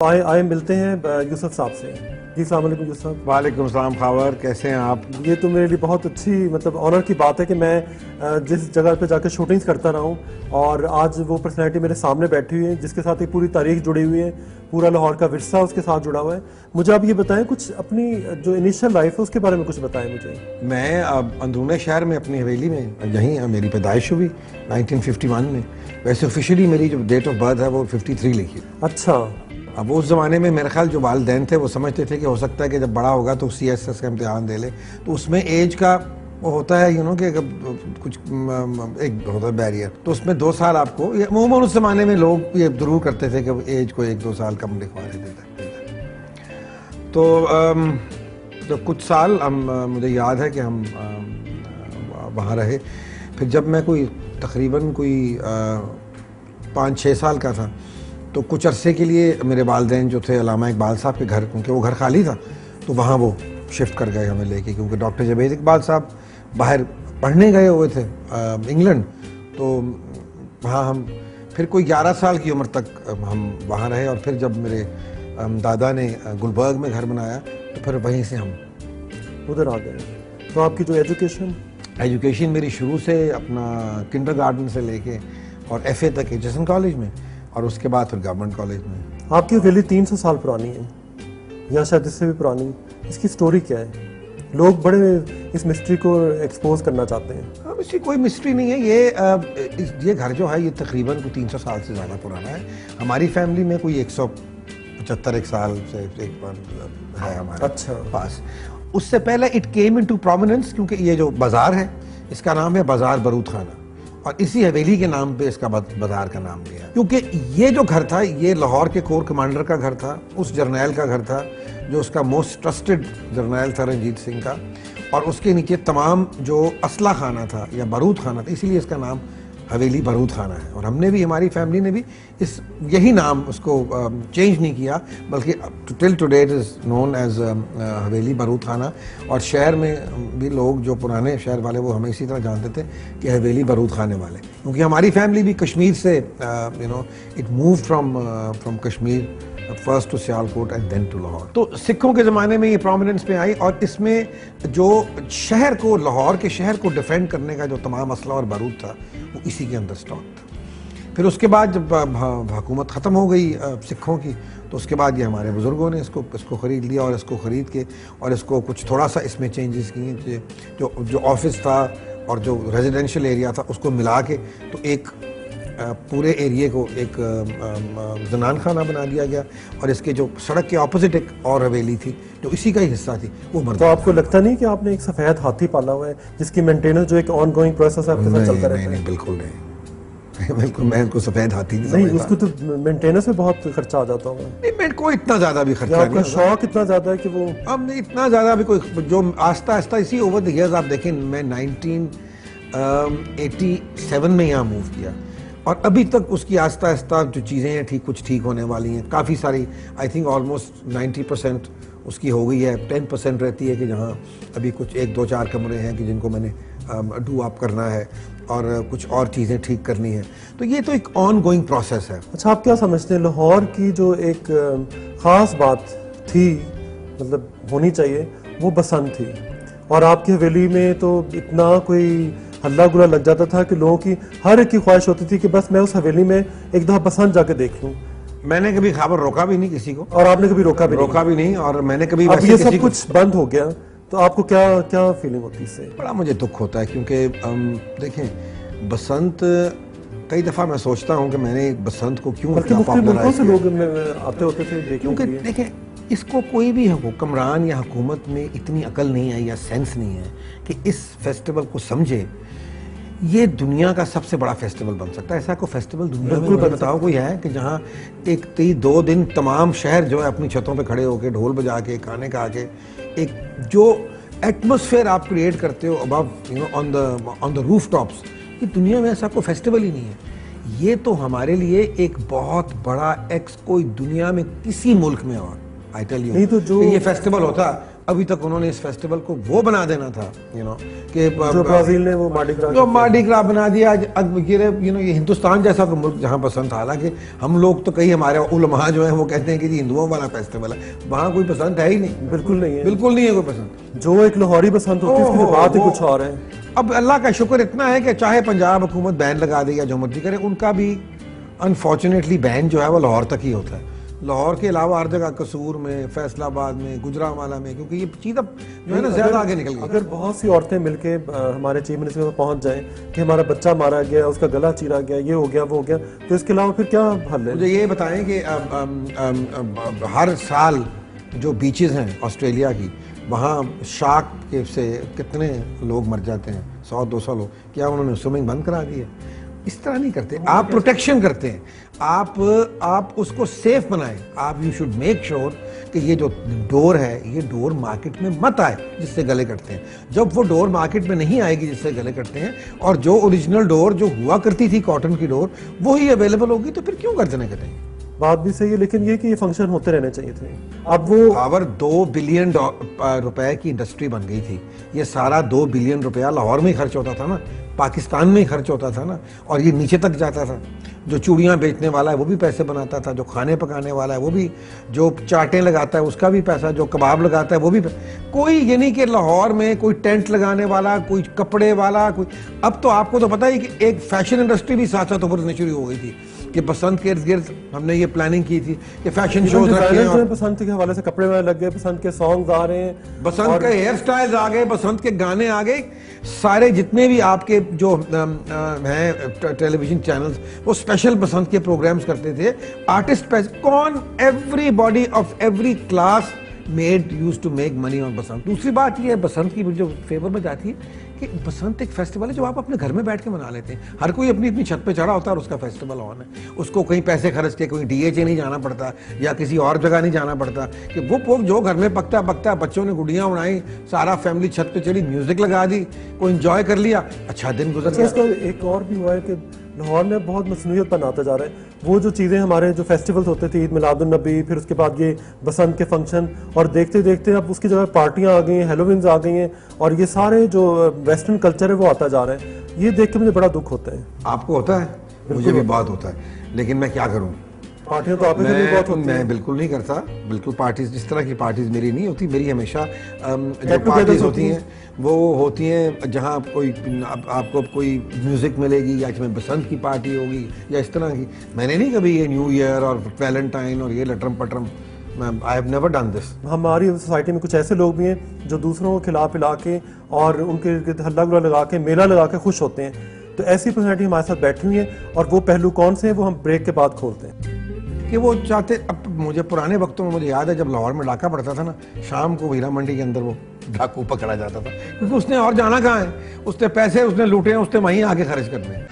آئے ملتے ہیں یوسف صاحب سے. جی السلام علیکم یوسف. وعلیکم السلام خاور، کیسے ہیں آپ؟ یہ تو میرے لیے بہت اچھی آنر کی بات ہے کہ میں جس جگہ پہ جا کے شوٹنگز کرتا رہا ہوں اور آج وہ پرسنالٹی میرے سامنے بیٹھی ہوئی ہے جس کے ساتھ ایک پوری تاریخ جڑی ہوئی ہے، پورا لاہور کا ورثہ اس کے ساتھ جڑا ہوا ہے. مجھے آپ یہ بتائیں کچھ اپنی جو انیشیل لائف ہے اس کے بارے میں کچھ بتائیں مجھے. میں اندرون شہر میں اپنی حویلی میں، یہیں میری پیدائش ہوئی 1951 میں. ویسے آفیشیلی میری جو ڈیٹ آف برتھ ہے وہ 53 لکھی. اچھا. اب اس زمانے میں میرے خیال جو والدین تھے وہ سمجھتے تھے کہ ہو سکتا ہے کہ جب بڑا ہوگا تو سی ایس ایس کا امتحان دے لے، تو اس میں ایج کا وہ ہوتا ہے کہ کچھ ایک ہوتا ہے بیریئر، تو اس میں 2 سال آپ کو عموماً اس زمانے میں لوگ یہ ضرور کرتے تھے کہ ایج کو 1-2 سال کم لکھوا دیتے تھے. تو کچھ سال مجھے یاد ہے کہ ہم وہاں رہے. پھر جب میں تقریباً 5-6 سال کا تھا تو کچھ عرصے کے لیے میرے والدین جو تھے علامہ اقبال صاحب کے گھر، کیونکہ وہ گھر خالی تھا تو وہاں وہ شفٹ کر گئے ہمیں لے کے، کیونکہ ڈاکٹر جاوید اقبال صاحب باہر پڑھنے گئے ہوئے تھے انگلینڈ. تو وہاں ہم پھر 11 سال کی عمر تک ہم وہاں رہے، اور پھر جب میرے دادا نے گلبرگ میں گھر بنایا تو پھر وہیں سے ہم ادھر آ گئے. تو آپ کی جو ایجوکیشن میری شروع سے اپنا کنڈر گارڈن سے لے کے اور ایف اے تک ایچ ایس این کالج میں، اور اس کے بعد پھر گورنمنٹ کالج میں. آپ کی حویلی 300 سال پرانی ہے یا شاید اس سے بھی پرانی. اس کی سٹوری کیا ہے؟ لوگ بڑے اس مسٹری کو ایکسپوز کرنا چاہتے ہیں. اس کی کوئی مسٹری نہیں ہے. یہ گھر جو ہے یہ تقریباً 300 سال سے زیادہ پرانا ہے. ہماری فیملی میں کوئی 175 سال سے ہے ہمارے پاس. اس سے پہلے اٹ کیم انٹو پرومیننس، کیونکہ یہ جو بازار ہے اس کا نام ہے بازار برود خانہ، اور اسی حویلی کے نام پہ اس کا بازار کا نام لیا، کیونکہ یہ جو گھر تھا یہ لاہور کے کور کمانڈر کا گھر تھا، اس جرنیل کا گھر تھا جو اس کا موسٹ ٹرسٹڈ جرنیل تھا رنجیت سنگھ کا، اور اس کے نیچے تمام جو اسلحہ خانہ تھا یا بارود خانہ تھا، اسی لیے اس کا نام حویلی بارود خانہ ہے. اور ہم نے بھی، ہماری فیملی نے بھی یہی نام اس کو چینج نہیں کیا، بلکہ till today it is known as Haveli Barood Khana. اور شہر میں بھی لوگ جو پرانے شہر والے وہ ہمیں اسی طرح جانتے تھے کہ حویلی بارود خانے والے، کیونکہ ہماری فیملی بھی کشمیر سے it move from Kashmir first to Sialkot and then to Lahore. تو سکھوں کے زمانے میں یہ پرومیننس میں آئی، اور اس میں جو شہر کو، لاہور کے شہر کو ڈیفینڈ کرنے کا جو تمام اسلحہ اور بارود تھا وہ اسی کے اندر اسٹاک تھا. پھر اس کے بعد جب حکومت ختم ہو گئی سکھوں کی، تو اس کے بعد یہ ہمارے بزرگوں نے اس کو خرید لیا، اور اس کو خرید کے اور اس کو کچھ تھوڑا سا اس میں چینجز کیے. جو آفس تھا اور جو ریزیڈینشیل ایریا تھا اس کو ملا کے تو ایک پورے ایریے کو ایک زنان خانہ بنا دیا گیا، اور اس کے جو سڑک کے اپوزٹ ایک اور حویلی تھی جو اسی کا ہی حصہ تھی وہ مرد. تو آپ کو لگتا نہیں کہ آپ نے ایک سفید ہاتھی پالا ہوا ہے جس کی مینٹیننس جو ایک آن گوئنگ پروسیس ہے آپ کے ساتھ چلتا رہتا ہے؟ نہیں، بالکل نہیں، بالکل میں اس کو سفید ہاتھی نہیں. اس کو تو مینٹیننس میں بہت خرچہ آ جاتا ہوگا. نہیں، میرے کو اتنا زیادہ بھی خرچہ نہیں. آپ کا شوق اتنا زیادہ ہے کہ وہ اب اتنا زیادہ بھی کوئی، جو آہستہ آہستہ اسی اوور دی ایئرز آپ دیکھیں، میں 1987 میں یہاں موو کیا، اور ابھی تک اس کی آہستہ آہستہ جو چیزیں ہیں کچھ ٹھیک ہونے والی ہیں. کافی ساری، آئی تھنک آلموسٹ 90% اس کی ہو گئی ہے. 10% رہتی ہے کہ جہاں ابھی کچھ 1-2-4 کمرے ہیں کہ جن کو میں نے ڈو اپ کرنا ہے اور کچھ اور چیزیں ٹھیک کرنی ہیں. تو یہ تو ایک آن گوئنگ پروسیس ہے. اچھا، آپ کیا سمجھتے ہیں لاہور کی جو ایک خاص بات تھی، مطلب ہونی چاہیے، وہ بسنت تھی، اور آپ کی حویلی میں تو اتنا کوئی ہلا گلا لگ جاتا تھا کہ لوگوں کی ہر ایک کی خواہش ہوتی تھی کہ بس میں اس حویلی میں ایک دفعہ بسنت جا کے دیکھ لوں. میں نے کبھی خبر روکا بھی نہیں کسی کو، اور آپ نے کبھی روکا بھی نہیں، اور میں نے کبھی اب یہ سب کچھ بند ہو گیا تو آپ کو کیا فیلنگ ہوتی ہے اس سے؟ بڑا مجھے دکھ ہوتا ہے، کیونکہ دیکھیں بسنت، کئی دفعہ میں سوچتا ہوں کہ میں نے بسنت کو کیوں اتنا پاپولرائز کیا. لوگ آتے ہوتے تھے کیونکہ دیکھیں اس کو کوئی بھی حکمران یا حکومت میں اتنی عقل نہیں ہے یا سینس نہیں ہے کہ اس فیسٹیول کو سمجھے یہ دنیا کا سب سے بڑا فیسٹیول بن سکتا ہے. ایسا کوئی فیسٹیول دنیا میں بتاؤ کوئی ہے کہ جہاں ایک 2 دن تمام شہر جو ہے اپنی چھتوں پہ کھڑے ہو کے ڈھول بجا کے کھانے کھا کے ایک جو ایٹماسفیئر آپ کریٹ کرتے ہو ابو آن دا روف ٹاپس، یہ دنیا میں ایسا کوئی فیسٹیول ہی نہیں ہے. یہ تو ہمارے لیے ایک بہت بڑا کوئی دنیا میں کسی ملک میں اور آئی ٹیل یو یہ فیسٹیول ہوتا ابھی تک انہوں نے اس فیسٹیول کو وہ بنا دینا تھا کہ جو برازیل نے وہ مارڈی گرا بنا دیا. یہ ہندوستان جیسا ملک جہاں پسند تھا, حالانکہ ہم لوگ تو کئی ہمارے علماء جو ہیں وہ کہتے ہیں کہ جی ہندوؤں والا فیسٹیول ہے, وہاں کوئی پسند ہے ہی نہیں, بالکل نہیں ہے, بالکل نہیں ہے کوئی پسند. جو ایک لاہوری پسند ہوتی ہے اس کی بات ہی کچھ اور ہے. اب اللہ کا شکر اتنا ہے کہ چاہے پنجاب حکومت بین لگا دے یا جو مرضی کرے, ان کا بھی انفارچونیٹلی بین جو ہے وہ لاہور تک ہی ہوتا ہے. لاہور کے علاوہ ہر جگہ قصور میں, فیصل آباد میں, گجرانوالہ میں, کیونکہ یہ چیز اب جو ہے نا زیادہ آگے نکل گئی. اگر بہت سی عورتیں مل کے ہمارے چیف منسٹر پر پہنچ جائیں کہ ہمارا بچہ مارا گیا, اس کا گلا چیرا گیا, یہ ہو گیا وہ ہو گیا, تو اس کے علاوہ پھر کیا حل ہے؟ مجھے یہ بتائیں کہ ہر سال جو بیچز ہیں آسٹریلیا کی, وہاں شارک سے کتنے لوگ مر جاتے ہیں, 100-200 لوگ. کیا انہوں نے سوئمنگ بند کرا دی ہے؟ اس طرح نہیں کرتے. آپ پروٹیکشن کرتے ہیں, آپ اس کو سیف بنائیں. آپ یو شوڈ میک شور کہ یہ جو ڈور ہے یہ ڈور مارکیٹ میں مت آئے جس سے گلے کٹتے ہیں. جب وہ ڈور مارکیٹ میں نہیں آئے گی جس سے گلے کٹتے ہیں, اور جو اوریجنل ڈور جو ہوا کرتی تھی کاٹن کی ڈور وہی اویلیبل ہوگی, تو پھر کیوں گردنیں کٹیں گے؟ بات بھی صحیح ہے, لیکن یہ کہ یہ فنکشن ہوتے رہنے چاہیے تھے. اب وہ 2 بلین روپے کی انڈسٹری بن گئی تھی. یہ سارا 2 بلین روپیہ لاہور میں ہی خرچ ہوتا تھا نا, پاکستان میں ہی خرچ ہوتا تھا نا, اور یہ نیچے تک جاتا تھا. جو چوڑیاں بیچنے والا ہے وہ بھی پیسے بناتا تھا, جو کھانے پکانے والا ہے وہ بھی, جو چاٹیں لگاتا ہے اس کا بھی پیسہ, جو کباب لگاتا ہے وہ بھی کوئی یہ نہیں کہ لاہور میں کوئی ٹینٹ لگانے والا, کوئی کپڑے والا, کوئی. اب تو آپ کو تو پتہ ہی کہ ایک فیشن انڈسٹری بھی ساتھ ساتھ ابھرنے شروع ہو گئی تھی کہ بسنت کے ارد گرد ہم نے یہ پلاننگ کی تھی کہ فیشن شوز رکھے ہیں. بسنت کے حوالے سے کپڑے والے لگ گئے, بسنت کے سانگز آ رہے ہیں, بسنت کے ہیئر سٹائلز آ گئے, بسنت کے گانے آ گئے. سارے جتنے بھی آپ کے جو ہیں ٹیلی ویژن چینلز وہ اسپیشل بسنت کے پروگرامز کرتے تھے. آرٹسٹ کون, everybody of every class made use to make money on Basant. دوسری بات یہ ہے بسنت کی جو فیور میں جاتی ہے کہ بسنت ایک فیسٹیول ہے جو آپ اپنے گھر میں بیٹھ کے منا لیتے ہیں. ہر کوئی اپنی اپنی چھت پہ چڑھا ہوتا ہے اور اس کا فیسٹیول آن ہے. اس کو کہیں پیسے خرچ کے کوئی ڈی ایچ اے نہیں جانا پڑتا یا کسی اور جگہ نہیں جانا پڑتا کہ وہ پوک جو گھر میں پکتا ہے, بچوں نے گڈیاں اڑائیں, سارا فیملی چھت پہ چڑھی, میوزک لگا دی, کوئی انجوائے کر لیا, اچھا دن گزر گیا. اس کا ایک اور بھی ہوا ہے کہ لاہور میں بہت مصنوعیت بناتا جا رہا ہے. وہ جو چیزیں ہمارے جو فیسٹیولز ہوتے تھے, عید میلاد النبی, پھر اس کے بعد یہ بسنت کے فنکشن, اور دیکھتے دیکھتے اب اس کی جگہ پارٹیاں آ گئی ہیں, ہیلووینز آ گئی ہیں, اور یہ سارے جو ویسٹرن کلچر ہے وہ آتا جا رہا ہے. یہ دیکھ کے مجھے بڑا دکھ ہوتا ہے. آپ کو ہوتا ہے, مجھے بھی بہت ہوتا ہے, لیکن میں کیا کروں. پارٹیاں تو آپ میں بالکل نہیں کرتا. بالکل پارٹیز جس طرح کی پارٹیز میری نہیں ہوتی. میری ہمیشہ جو پارٹیز ہوتی ہیں وہ ہوتی ہیں جہاں کوئی آپ کو کوئی میوزک ملے گی, یا جس میں بسنت کی پارٹی ہوگی یا اس طرح کی. میں نے نہیں کبھی یہ نیو ایئر اور ویلنٹائن اور یہ لٹرم پٹرم, I have never done this. ہماری سوسائٹی میں کچھ ایسے لوگ بھی ہیں جو دوسروں کو کھلا پلا کے اور ان کے ہلا گلا لگا کے, میلہ لگا کے خوش ہوتے ہیں. تو ایسی پرسنالٹی ہمارے ساتھ بیٹھی ہوئی ہیں, اور وہ پہلو کون سے ہیں وہ ہم بریک کے بعد کھولتے ہیں. کہ وہ چاہتے, اب مجھے پرانے وقتوں میں مجھے یاد ہے جب لاہور میں ڈاکہ پڑتا تھا نا, شام کو ہیرا منڈی کے اندر وہ ڈاکو پکڑا جاتا تھا, کیونکہ اس نے اور جانا کہاں ہے, اس نے پیسے اس نے لوٹے ہیں, اس نے وہیں آگے خرچ کرنے ہیں.